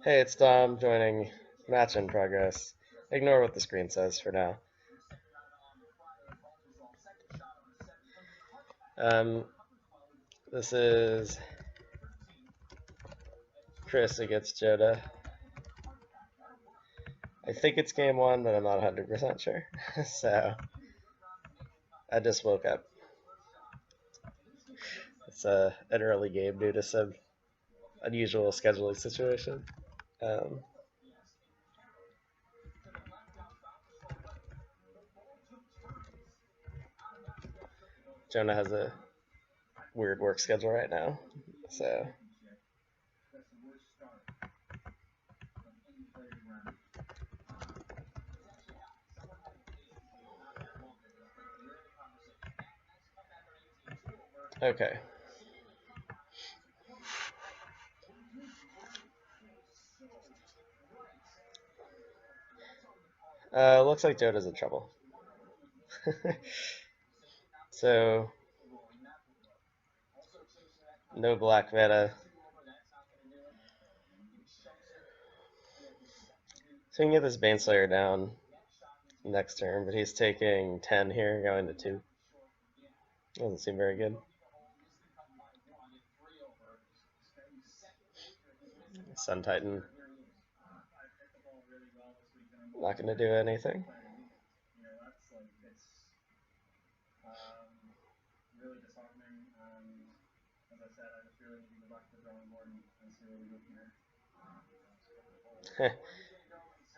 Hey, it's Dom joining match in progress. Ignore what the screen says for now. This is Chris against Jonah. I think it's game one, but I'm not 100% sure. So I just woke up. It's an early game due to some unusual scheduling situation. Jonah has a weird work schedule right now, so okay. Looks like Jonah's in trouble. So no black mana. So we can get this Baneslayer down next turn, but he's taking 10 here, going to 2. Doesn't seem very good. Sun Titan. Not going to do anything.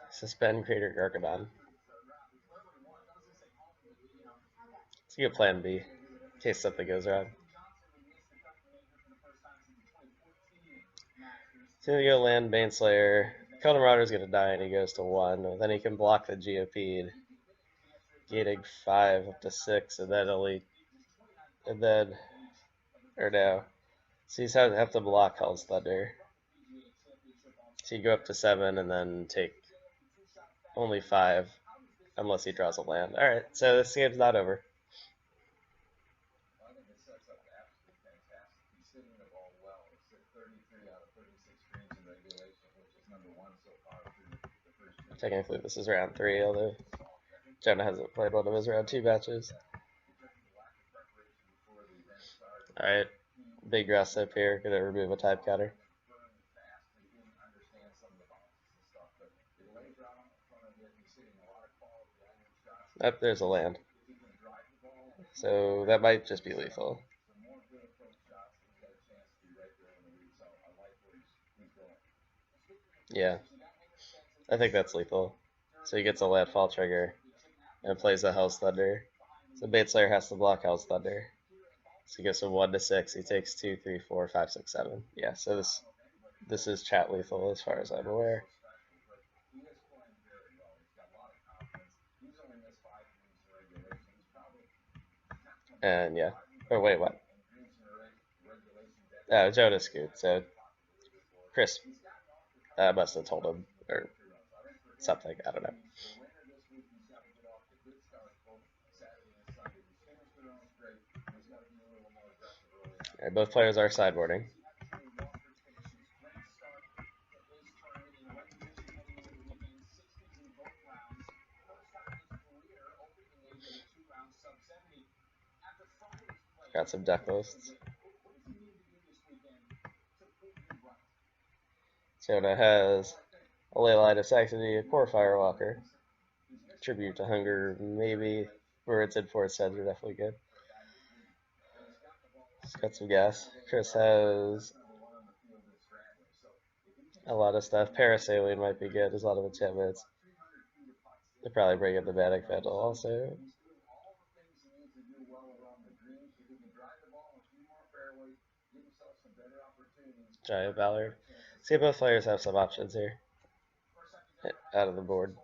Suspend Crater Gargadon. Let's get plan B in case something goes wrong. So we go land Baneslayer. Conan Marauder's going to die and he goes to 1. Then he can block the GOP, gating 5 up to 6, and then or no. So he's have to block Hell's Thunder. So you go up to 7 and then take only 5 unless he draws a land. Alright, so this game's not over. Technically this is round 3, although Jonah hasn't played one of his round 2 matches. Alright, big rest up here, gonna remove a type counter. Up there's a land. So that might just be lethal. Yeah, I think that's lethal. So he gets a landfall trigger and plays a Hell's Thunder. So Baneslayer has to block Hell's Thunder. So he goes from 1 to 6. He takes 2, 3, 4, 5, 6, 7. Yeah, so this is chat lethal as far as I'm aware. And yeah. Oh wait, what? Jonah scoot. So Chris must have told him or something. I don't know. Right, both players are sideboarding. Got some deck lists. Jonah has a Leyline of Saxony, a Core Firewalker, Tribute to Hunger, maybe. Words and Force Sends are definitely good. He's got some gas. Chris has a lot of stuff. Parasailing might be good. There's a lot of enchantments. They'll probably bring in the Manic Vandal also. Giant Ballard. See, both players have some options here. Out of the board.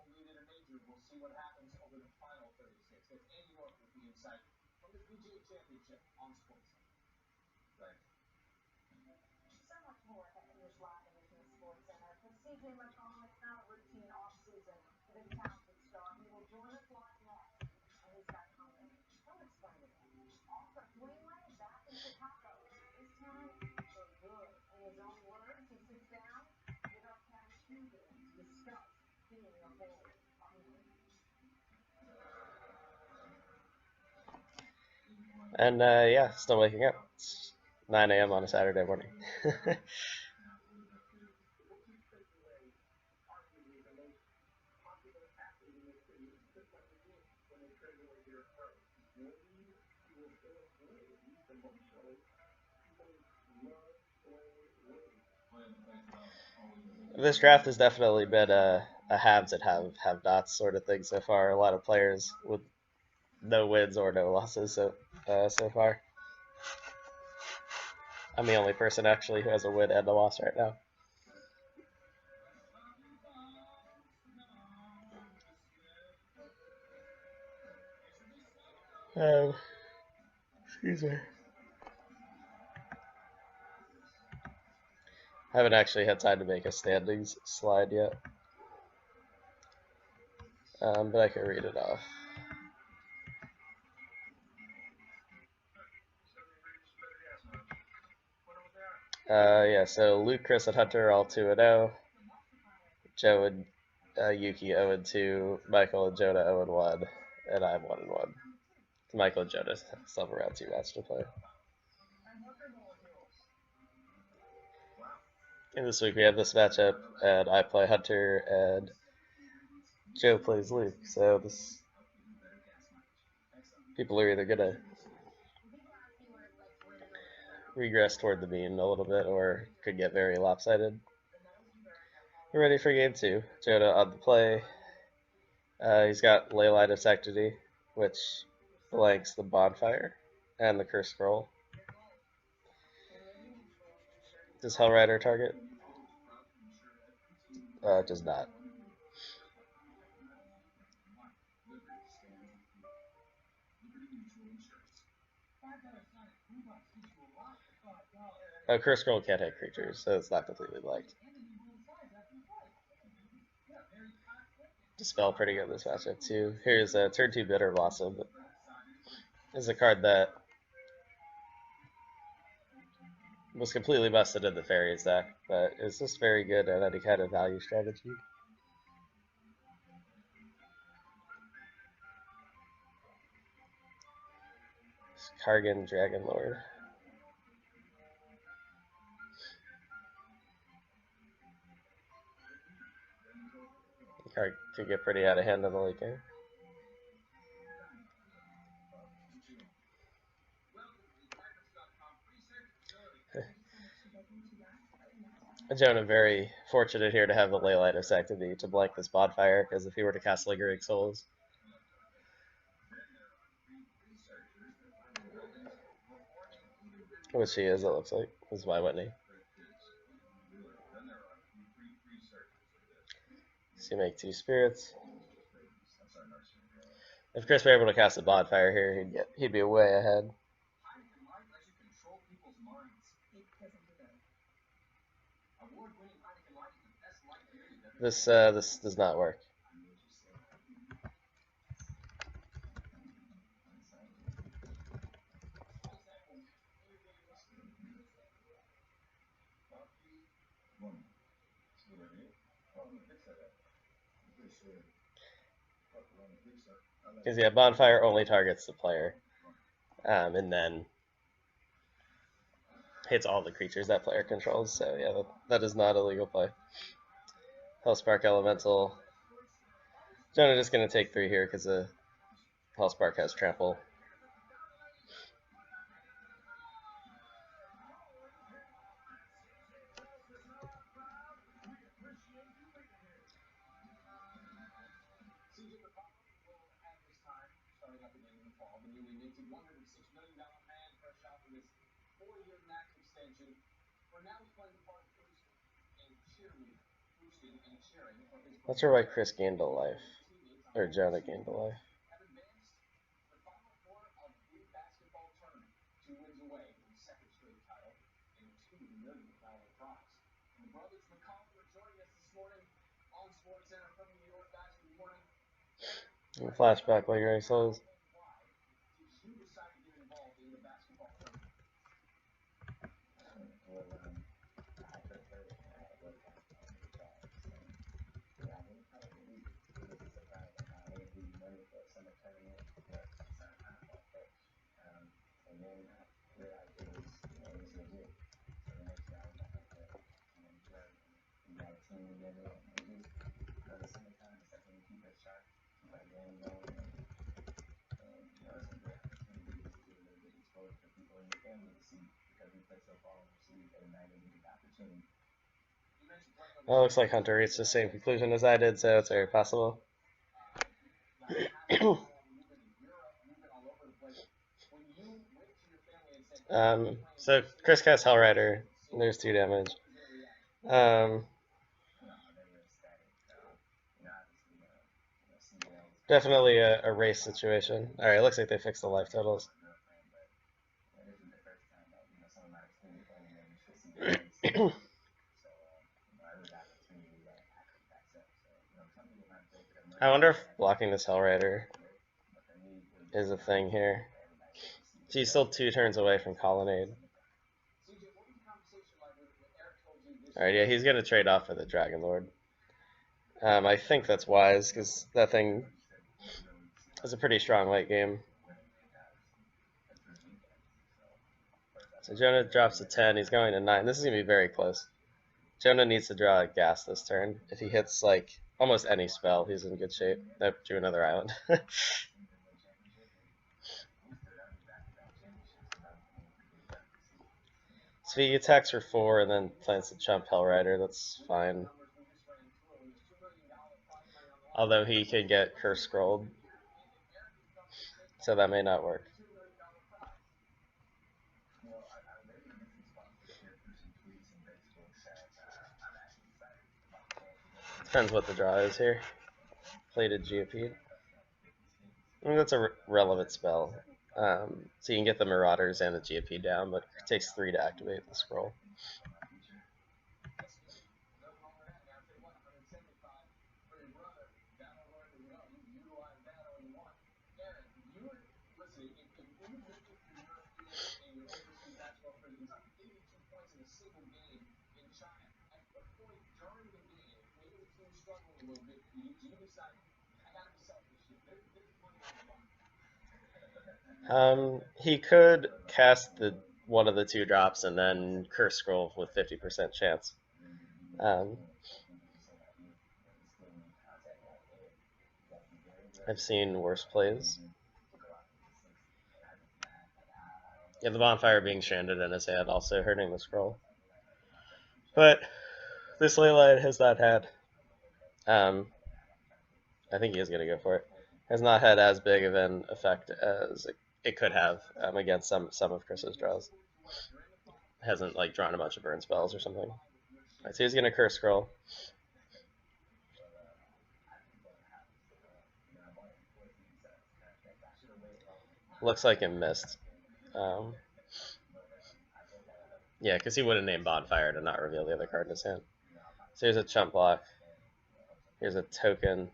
And yeah, still waking up. It's 9 a.m. on a Saturday morning. This draft has definitely been a haves and have nots sort of thing so far. A lot of players with no wins or no losses so far. I'm the only person actually who has a win and a loss right now. Excuse me. I haven't actually had time to make a standings slide yet, but I can read it off. Yeah, so Luke, Chris, and Hunter are all 2-0. Joe and Yuki 0-2. Michael and Jonah 0-1. And I'm 1-1. Michael and Jonah still have around 2 matches to play. And this week we have this matchup, and I play Hunter, and Joe plays Luke. So this people are either gonna regress toward the mean a little bit, or could get very lopsided. We're ready for game 2. Jonah on the play. He's got Ley Line of Sanctity, which blanks the Bonfire and the Curse Scroll. Does Hellrider target? It does not. Curse Scroll can't hit creatures, so it's not completely blanked. Dispel pretty good this matchup too. Here's a turn 2 Bitter Blossom. This is a card that was completely busted in the Fairies deck, but it's just very good at any kind of value strategy. Kargan Dragon Lord. The card could get pretty out of hand in the late game. Jonah very fortunate here to have the Ley Line of Sanctity to blank this Bonfire, because if he were to cast Lingering Souls, which he is, it looks like. This is why wouldn't he? So you make 2 spirits. If Chris were able to cast a Bonfire here, he'd be way ahead. This does not work. Because yeah, Bonfire only targets the player, and then hits all the creatures that player controls. So yeah, that is not a legal play. Hellspark Elemental. Jonah just gonna take 3 here because the Hellspark has trample. Not sure why Chris gained a life, or Jonah gained a life. And flashback like Ray says. Well, looks like Hunter reached the same conclusion as I did, so it's very possible. So Chris casts Hellrider. There's 2 damage. Definitely a race situation. Alright, looks like they fixed the life totals. I wonder if blocking this Hellrider is a thing here. She's still 2 turns away from Colonnade. Alright, yeah, he's going to trade off for the Dragon Lord. I think that's wise, because that thing is a pretty strong late game. So Jonah drops to 10, he's going to 9. This is going to be very close. Jonah needs to draw a gas this turn. If he hits, like, almost any spell, he's in good shape. Nope, drew another island. So he attacks for 4 and then plans to chump Hellrider. That's fine. Although he could get Curse Scrolled. So that may not work. Depends what the draw is here. Plated GOP. I mean, that's a relevant spell. So you can get the Marauders and the GOP down, but it takes 3 to activate the scroll. He could cast one of the 2 drops and then Curse Scroll with 50% chance. I've seen worse plays. Yeah, the Bonfire being stranded in his hand also hurting the scroll. But this Leyline has not had, I think he is going to go for it, has not had as big of an effect as it could have against some of Chris's draws. Hasn't like drawn a bunch of burn spells or something. Alright, so he's going to Curse Scroll. Looks like it missed. Yeah, because he would have named Bonfire to not reveal the other card in his hand. So here's a chump block. Here's a token.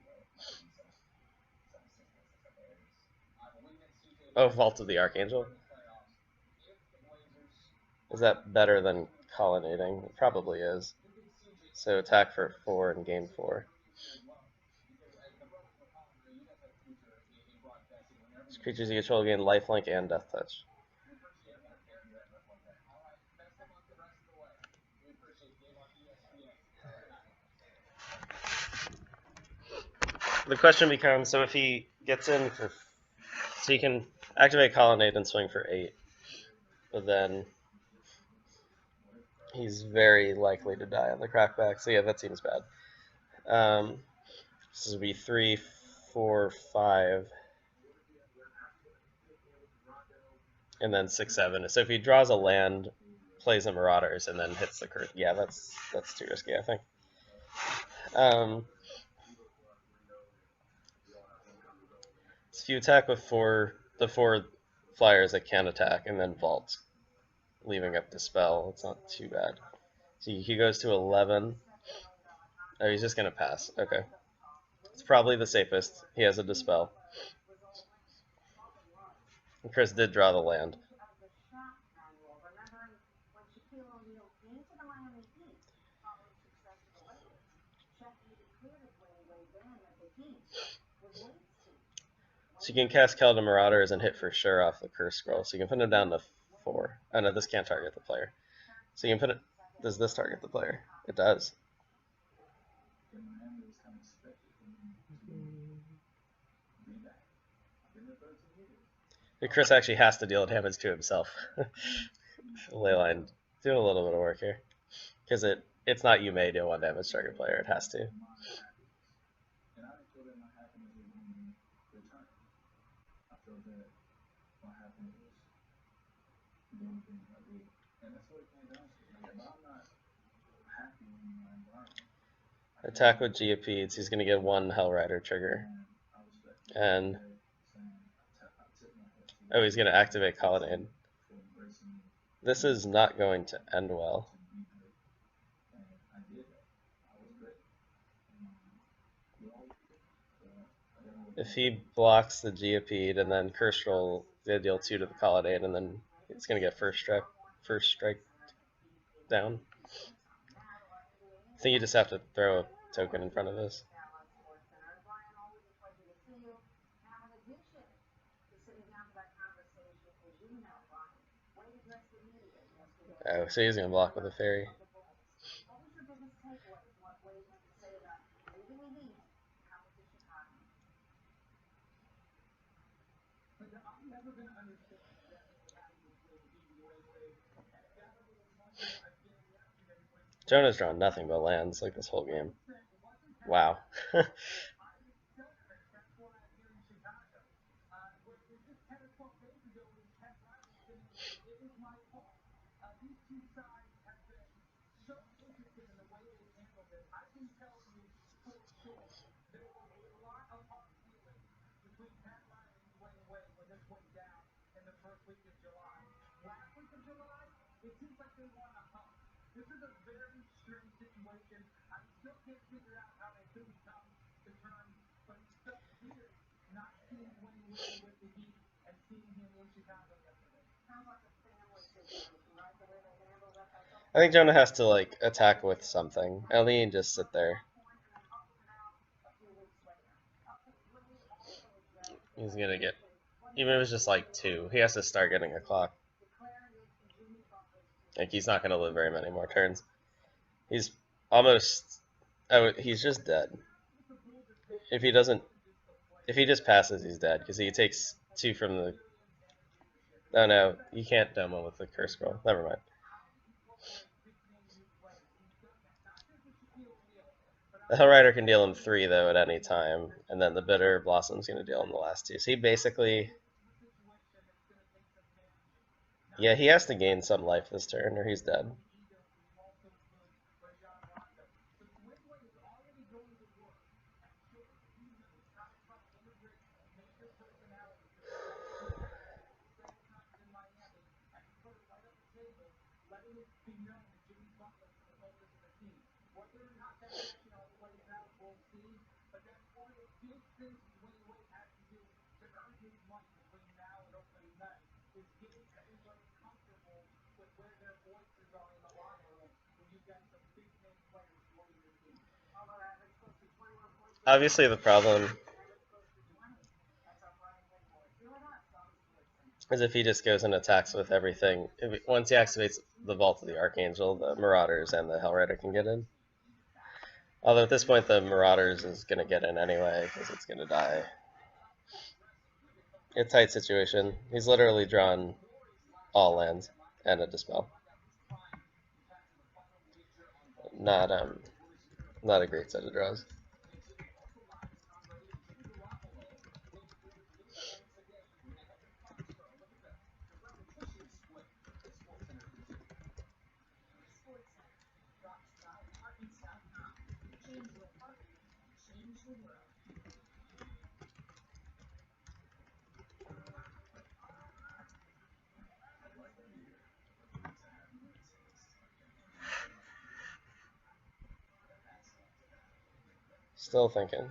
Oh, Vault of the Archangel. Is that better than Colonnading? It probably is. So attack for 4 and gain 4. These creatures you control gain lifelink and death touch. The question becomes, so if he gets in for, so he can activate Colonnade and swing for 8, but then he's very likely to die on the crackback. So yeah, that seems bad. This would be 3, 4, 5, and then 6, 7. So if he draws a land, plays the Marauders, and then hits the curse, yeah, that's too risky, I think. So if you attack with the 4 Flyers that can attack, and then vault, leaving up Dispel, it's not too bad. So he goes to 11. Oh, he's just going to pass. Okay. It's probably the safest. He has a Dispel. And Chris did draw the land. So you can cast Keldon Marauders and hit for sure off the Curse Scroll. So you can put him down to 4. Oh no, this can't target the player. So you can put it. Does this target the player? It does. Chris actually has to deal damage to himself. Leyline doing a little bit of work here. Because it's not you may do 1 damage target player, it has to. Attack with Geopedes, he's going to get 1 Hellrider trigger. And oh, he's going to activate Colonnade. This is not going to end well. If he blocks the Geopede and then Curse Roll, they deal 2 to the Colonnade, and then it's going to get first strike down. I think you just have to throw a token in front of this. Oh, so he's going to block with a fairy. Jonah's drawn nothing but lands like this whole game. Wow. I think Jonah has to like attack with something. Ellie and just sit there. He's gonna get, even if it's just like 2, he has to start getting a clock. Like he's not gonna live very many more turns. He's almost, oh, he's just dead. If he doesn't, if he just passes, he's dead because he takes 2 from the. Oh no, you can't demo with the curse scroll. Never mind. The Hellrider can deal him 3 though at any time, and then the Bitter Blossom's gonna deal him the last 2. So he basically, yeah, he has to gain some life this turn or he's dead. Obviously the problem is if he just goes and attacks with everything. Once he activates the Vault of the Archangel, the Marauders and the Hellrider can get in. Although at this point the Marauders is going to get in anyway because it's going to die. It's a tight situation. He's literally drawn all lands and a Dispel. Not a great set of draws. Still thinking.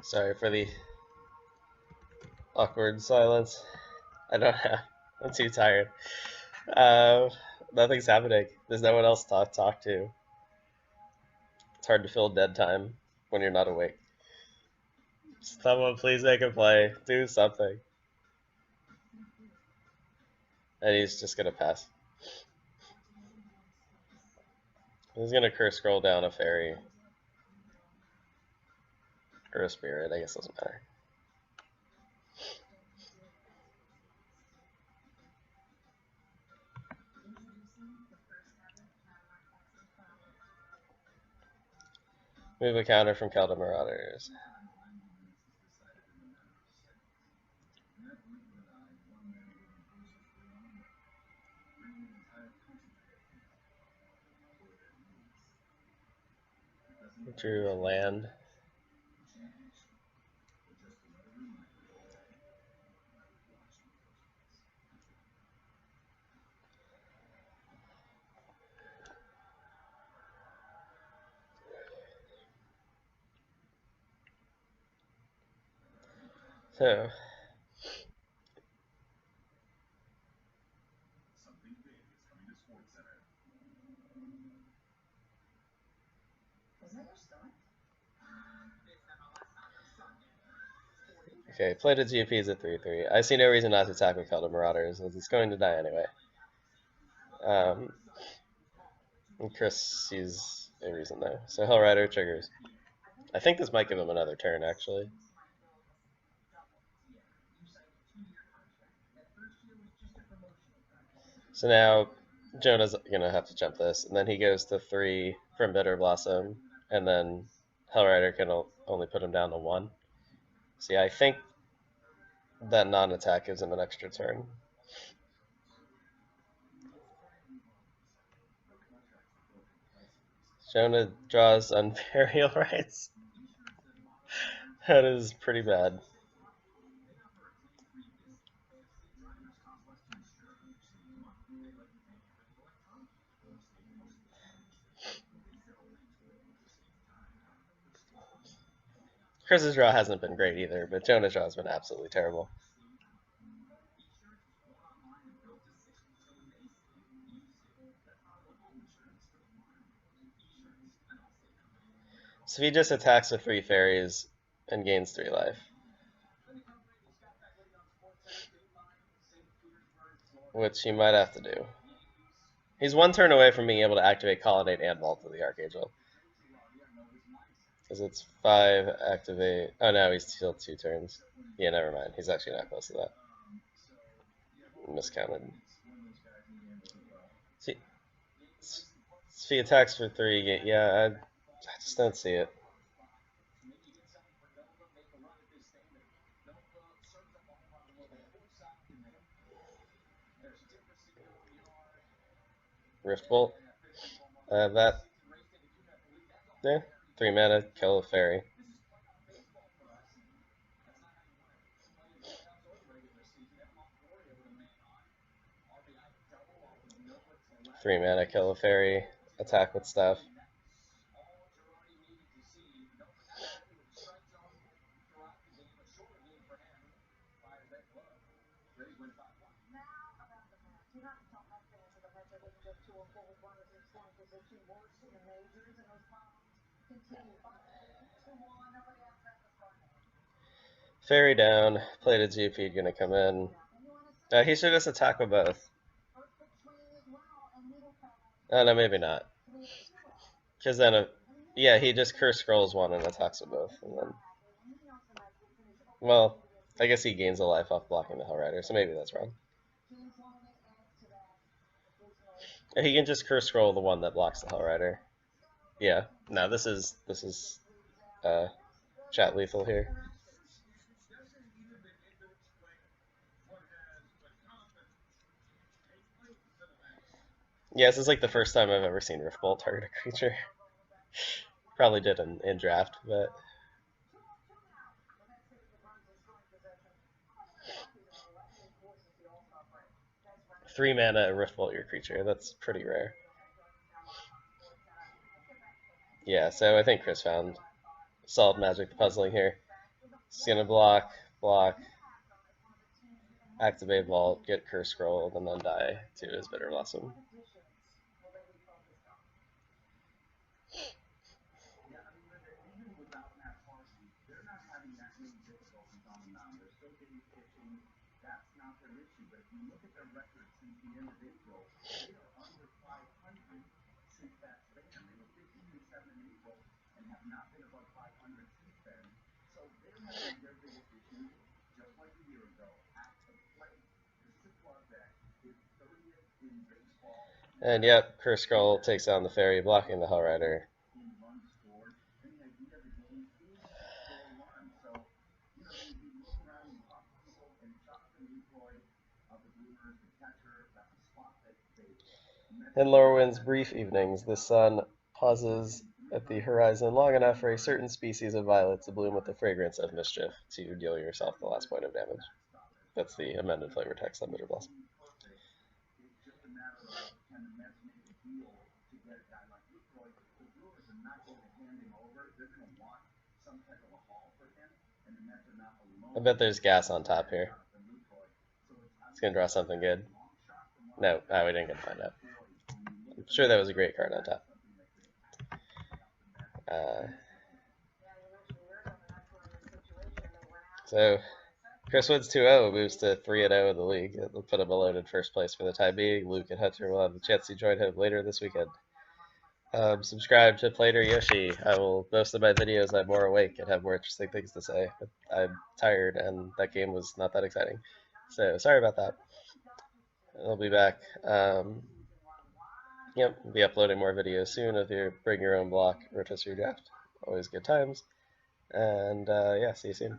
Sorry for the awkward silence. I don't have. I'm too tired. Nothing's happening. There's no one else to talk to. It's hard to fill dead time when you're not awake. Someone please make a play. Do something. And he's just gonna pass. He's gonna curse scroll down a fairy. Or a spirit, I guess doesn't matter. Move a counter from Kelda Marauders. Drew a land. So okay, played a GPs at 3/3. I see no reason not to attack with Kelda Marauders, as it's going to die anyway. And Chris sees a reason though. So Hellrider triggers. I think this might give him another turn actually. So now Jonah's gonna have to jump this, and then he goes to 3 from Bitter Blossom, and then Hellrider can only put him down to 1. See, I think that non-attack gives him an extra turn. Jonah draws Unburial Rights. That is pretty bad. Chris's draw hasn't been great either, but Jonah's draw has been absolutely terrible. So he just attacks with 3 fairies and gains 3 life. Which he might have to do. He's 1 turn away from being able to activate Colonnade and Vault of the Archangel. Because it's 5 activate. Oh no, he's still 2 turns. Yeah, never mind. He's actually not close to that. Miscounted. See, if he attacks for 3, yeah, I just don't see it. Rift Bolt. That. Yeah, 3 mana, kill a fairy. Three mana, kill a fairy, attack with stuff. Fairy down, played a GP, gonna come in. He should just attack with both. Oh, no, maybe not. Because then, yeah, he just curse scrolls 1 and attacks with both. And then, well, I guess he gains a life off blocking the Hellrider, so maybe that's wrong. He can just curse scroll the 1 that blocks the Hellrider. Yeah, no, this is chat lethal here. Yeah, this is like the first time I've ever seen Rift Bolt target a creature. Probably did in draft, but 3 mana Rift Bolt your creature. That's pretty rare. Yeah, so I think Chris found solid magic puzzling here. It's gonna block, activate Vault, get Curse Scroll, and then die to his Bitter Blossom. And yep, Curse Scroll takes down the Fairy, blocking the Hell Rider. In Lorwyn's brief evenings, the sun pauses at the horizon long enough for a certain species of violet to bloom with the fragrance of mischief to deal yourself the last point of damage. That's the amended flavor text on Bitter Blossom. I bet there's gas on top here. It's gonna draw something good. No, we didn't get to find out. I'm sure that was a great card on top. So Chris wins 2-0, moves to 3-0 in the league. It'll put him alone in first place for the time being. Luke and Hunter will have the chance to join him later this weekend. Subscribe to Plater Yoshi. I will most of my videos I'm more awake and have more interesting things to say. But I'm tired and that game was not that exciting. So sorry about that. I'll be back. Yep, we'll be uploading more videos soon of your Bring Your Own Block Rotisserie draft. Always good times. And yeah, see you soon.